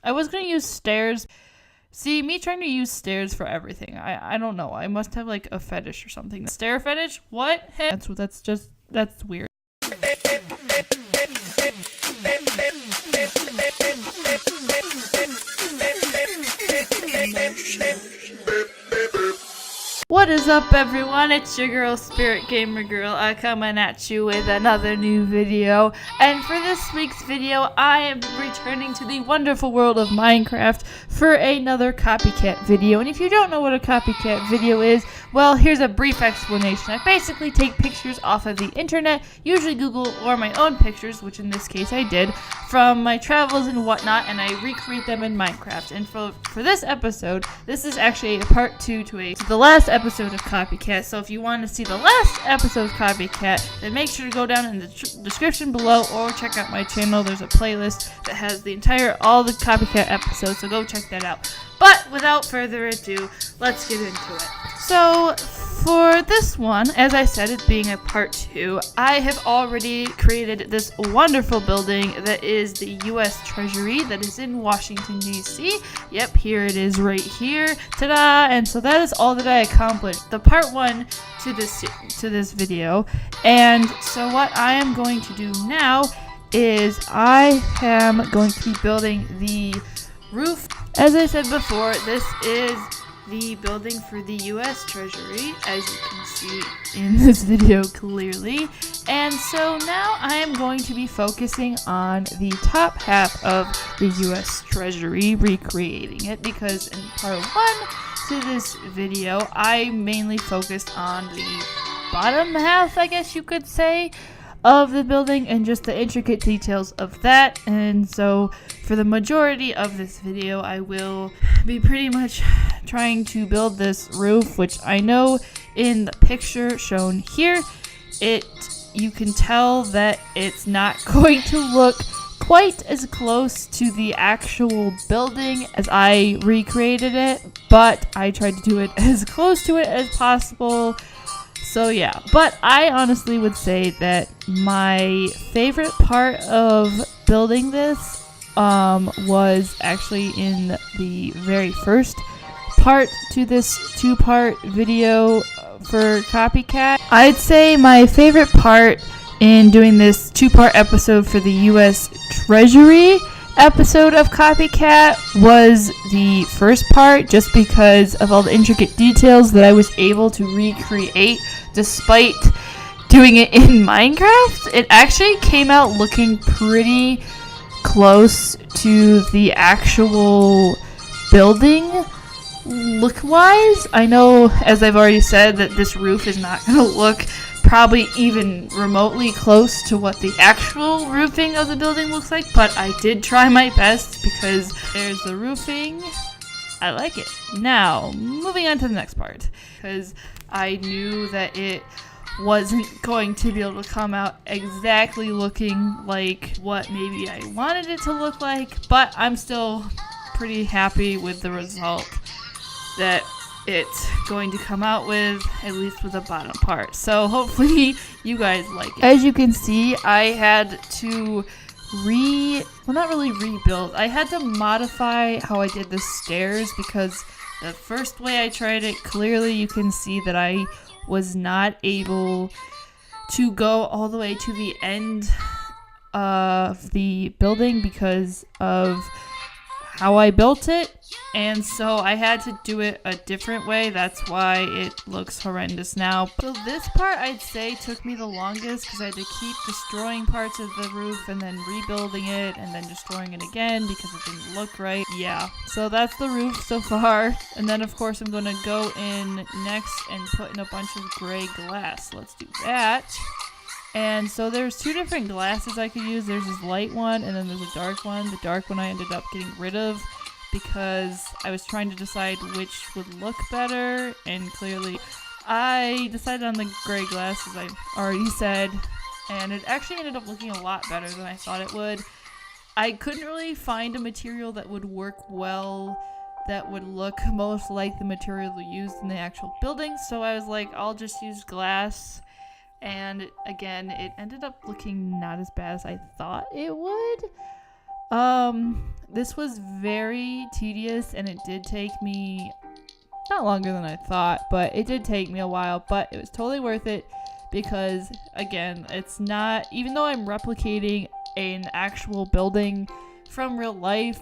I was going to use stairs. See, me trying to use stairs for everything. I don't know. I must have like a fetish or something. Stair fetish? What? That's weird. What is up, everyone? It's your girl, Spirit Gamer Girl, coming at you with another new video. And for this week's video, I am returning to the wonderful world of Minecraft for another copycat video. And if you don't know what a copycat video is, well, here's a brief explanation. I basically take pictures off of the internet, usually Google or my own pictures, which in this case I did, from my travels and whatnot, and I recreate them in Minecraft. And for this episode, this is actually a part 2 to the last episode of Copycat. So if you want to see the last episode of Copycat, then make sure to go down in the description below or check out my channel. There's a playlist that has all the Copycat episodes, so go check that out. But without further ado, let's get into it. So for this one, as I said, it being a part 2, I have already created this wonderful building that is the U.S. Treasury that is in Washington, D.C. Yep, here it is right here. Ta-da! And so that is all that I accomplished. The part 1 to this video. And so what I am going to do now is I am going to be building the roof. As I said before, this is the building for the U.S. Treasury, as you can see in this video clearly. And so now I am going to be focusing on the top half of the U.S. Treasury, recreating it, because in part 1 to this video, I mainly focused on the bottom half, I guess you could say, of the building and just the intricate details of that. And so for the majority of this video, I will be pretty much trying to build this roof, which I know in the picture shown here, you can tell that it's not going to look quite as close to the actual building as I recreated it, but I tried to do it as close to it as possible. So yeah, but I honestly would say that my favorite part of building this was actually in the very first part to this 2-part video for Copycat. I'd say my favorite part in doing this 2-part episode for the U.S. Treasury episode of Copycat was the first part, just because of all the intricate details that I was able to recreate despite doing it in Minecraft. It actually came out looking pretty close to the actual building look-wise. I know, as I've already said, that this roof is not going to look probably even remotely close to what the actual roofing of the building looks like, but I did try my best because there's the roofing. I like it. Now, moving on to the next part, because I knew that it wasn't going to be able to come out exactly looking like what maybe I wanted it to look like, but I'm still pretty happy with the result that it's going to come out with, at least with the bottom part. So hopefully you guys like it. As you can see, I had to not really rebuild. I had to modify how I did the stairs, because the first way I tried it, clearly you can see that I was not able to go all the way to the end of the building because of how I built it, and so I had to do it a different way. That's why it looks horrendous now. So this part, I'd say, took me the longest because I had to keep destroying parts of the roof and then rebuilding it and then destroying it again because it didn't look right. Yeah, so that's the roof so far. And then of course I'm going to go in next and put in a bunch of gray glass. Let's do that. And so there's 2 different glasses I could use. There's this light one and then there's a dark one. The dark one I ended up getting rid of because I was trying to decide which would look better, and clearly I decided on the gray glass, as I already said, and it actually ended up looking a lot better than I thought it would. I couldn't really find a material that would work well, that would look most like the material used in the actual building, so I was like, I'll just use glass. And again, it ended up looking not as bad as I thought it would. This was very tedious, and it did take me not longer than I thought, but it did take me a while, but it was totally worth it because, again, it's not, even though I'm replicating an actual building from real life,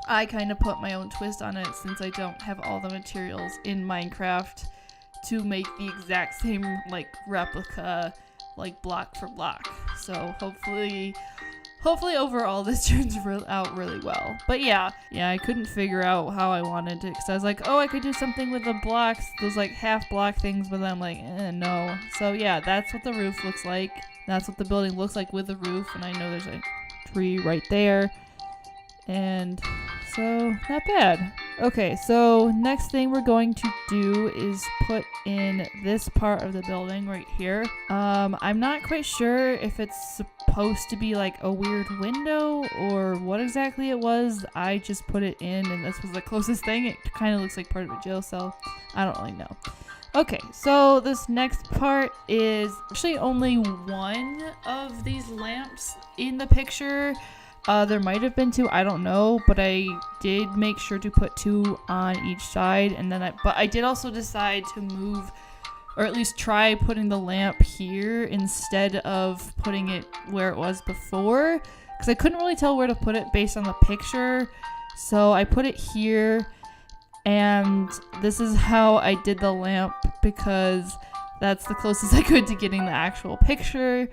I kind of put my own twist on it since I don't have all the materials in Minecraft to make the exact same, like, replica, like, block for block. So hopefully overall this turns out really well. But yeah, I couldn't figure out how I wanted it because I was like, oh, I could do something with the blocks, those like half block things, but I'm like, no. So yeah, that's what the roof looks like. That's what the building looks like with the roof, and I know there's a tree right there. And so, not bad. Okay, so next thing we're going to do is put in this part of the building right here. I'm not quite sure if it's supposed to be like a weird window or what exactly it was. I just put it in and this was the closest thing. It kind of looks like part of a jail cell. I don't really know. Okay, so this next part is actually only one of these lamps in the picture. There might have been two, I don't know, but I did make sure to put two on each side, and then but I did also decide to move, or at least try putting the lamp here instead of putting it where it was before, because I couldn't really tell where to put it based on the picture, so I put it here, and this is how I did the lamp, because that's the closest I could to getting the actual picture.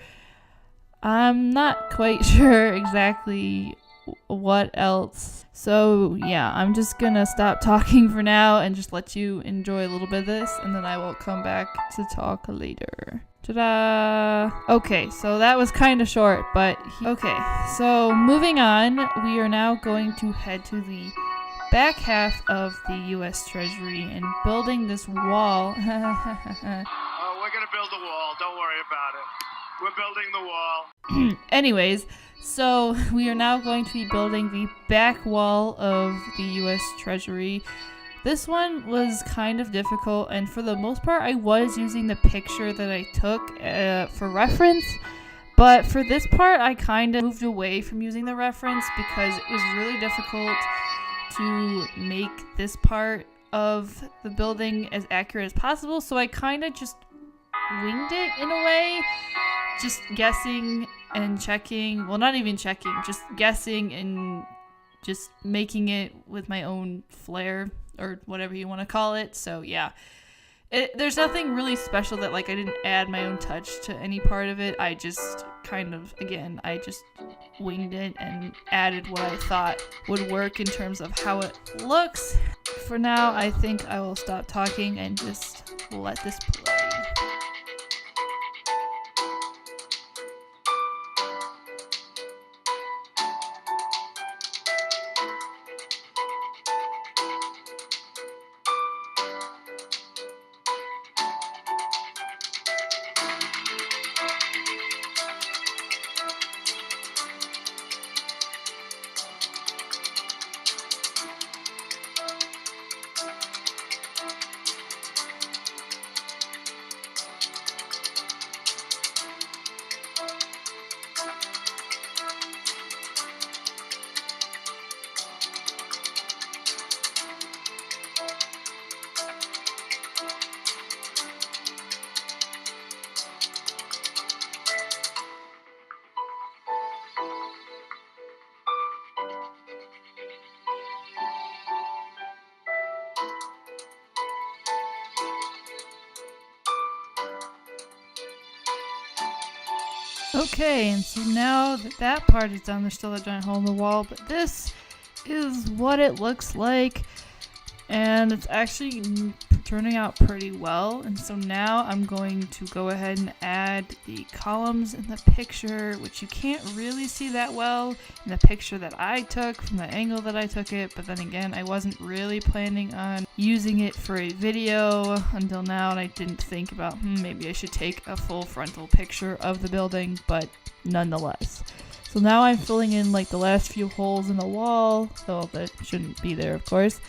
I'm not quite sure exactly what else. So yeah, I'm just gonna stop talking for now and just let you enjoy a little bit of this, and then I will come back to talk later. Ta-da! Okay, so that was kind of short, but okay, so moving on, we are now going to head to the back half of the U.S. Treasury and building this wall. Oh, we're gonna build a wall, don't worry about it. We're building the wall. Anyways, so we are now going to be building the back wall of the U.S. Treasury. This one was kind of difficult, and for the most part, I was using the picture that I took for reference. But for this part, I kind of moved away from using the reference because it was really difficult to make this part of the building as accurate as possible. So I kind of just winged it in a way. Just guessing and checking, well, not even checking, just guessing and just making it with my own flair or whatever you want to call it. So yeah, there's nothing really special that like I didn't add my own touch to any part of it. I just kind of, again, I just winged it and added what I thought would work in terms of how it looks. For now, I think I will stop talking and just let this play. Okay, and so now that that part is done, there's still a giant hole in the wall, but this is what it looks like, and it's actually turning out pretty well. And so now I'm going to go ahead and add the columns in the picture, which you can't really see that well in the picture that I took from the angle that I took it, but then again, I wasn't really planning on using it for a video until now, and I didn't think about maybe I should take a full frontal picture of the building, but nonetheless. So now I'm filling in like the last few holes in the wall, though that shouldn't be there, of course.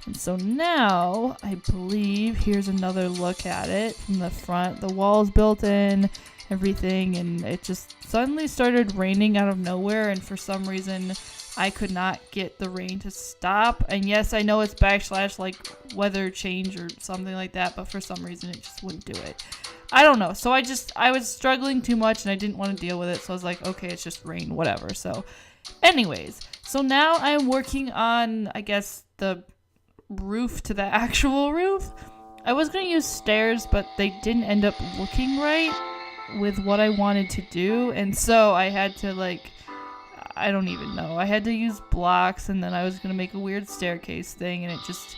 And so now, I believe, here's another look at it from the front. The wall is built in, everything, and it just suddenly started raining out of nowhere, and for some reason I could not get the rain to stop. And yes, I know it's backslash like weather change or something like that, but for some reason it just wouldn't do it. I don't know. So I was struggling too much and I didn't want to deal with it. So I was like, okay, it's just rain, whatever. So anyways, so now I'm working on, I guess, the roof to the actual roof. I was going to use stairs, but they didn't end up looking right with what I wanted to do. And so I had to I don't even know. I had to use blocks, and then I was going to make a weird staircase thing, and it just...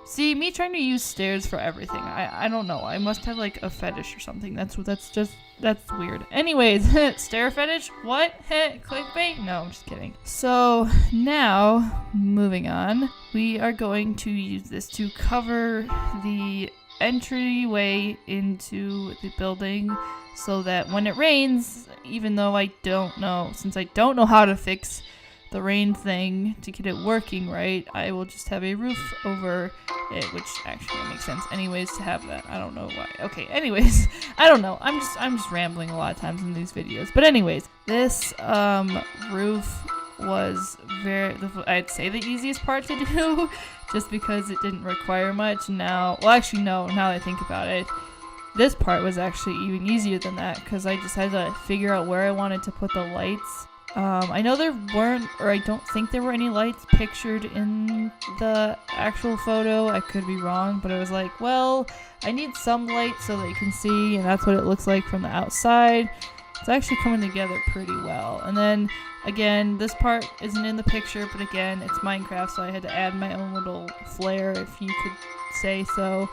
See, me trying to use stairs for everything. I don't know. I must have like a fetish or something. That's weird. Anyways, stair fetish? What? Clickbait? No, I'm just kidding. So now, moving on, we are going to use this to cover the entryway into the building so that when it rains, even though since I don't know how to fix the rain thing to get it working right, I will just have a roof over it, which actually makes sense anyways to have that. I don't know why. Okay, anyways, I don't know. I'm just rambling a lot of times in these videos. But anyways, this roof was I'd say the easiest part to do just because it didn't require much. Now that I think about it, this part was actually even easier than that because I just had to figure out where I wanted to put the lights. I know there weren't, or I don't think there were any lights pictured in the actual photo. I could be wrong, but I was like, well, I need some light so that you can see, and that's what it looks like from the outside. It's actually coming together pretty well. And then, again, this part isn't in the picture, but again, it's Minecraft, so I had to add my own little flair, if you could say so.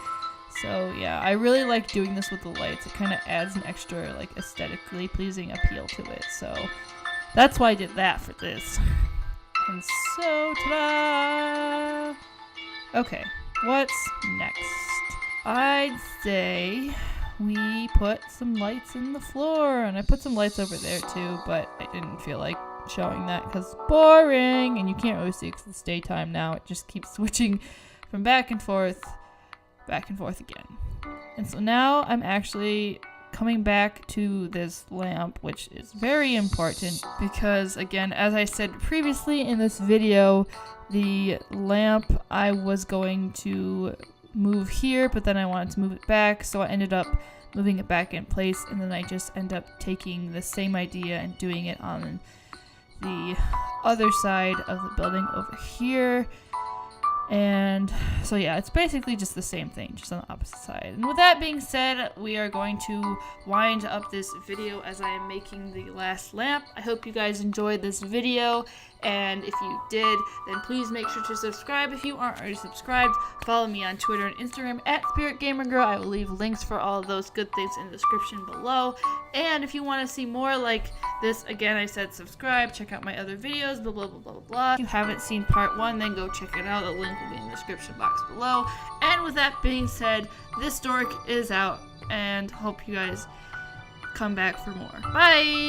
So, yeah, I really like doing this with the lights. It kind of adds an extra, aesthetically pleasing appeal to it, so... That's why I did that for this. And so, ta-da! Okay, what's next? I'd say we put some lights in the floor, and I put some lights over there too, but I didn't feel like showing that because it's boring, and you can't really see it because it's daytime now. It just keeps switching from back and forth again. And so now I'm actually coming back to this lamp, which is very important because, again, as I said previously in this video, the lamp I was going to move here, but then I wanted to move it back, so I ended up moving it back in place, and then I just end up taking the same idea and doing it on the other side of the building over here. And so yeah, it's basically just the same thing, just on the opposite side. And with that being said, we are going to wind up this video as I am making the last lamp. I hope you guys enjoyed this video, and if you did, then please make sure to subscribe if you aren't already subscribed. Follow me on Twitter and Instagram at SpiritGamerGirl. I will leave links for all of those good things in the description below. And if you want to see more like this, again, I said subscribe, check out my other videos, blah, blah, blah, blah, blah. If you haven't seen part 1, then go check it out. The link will be in the description box below. And with that being said, this dork is out, and hope you guys come back for more. Bye!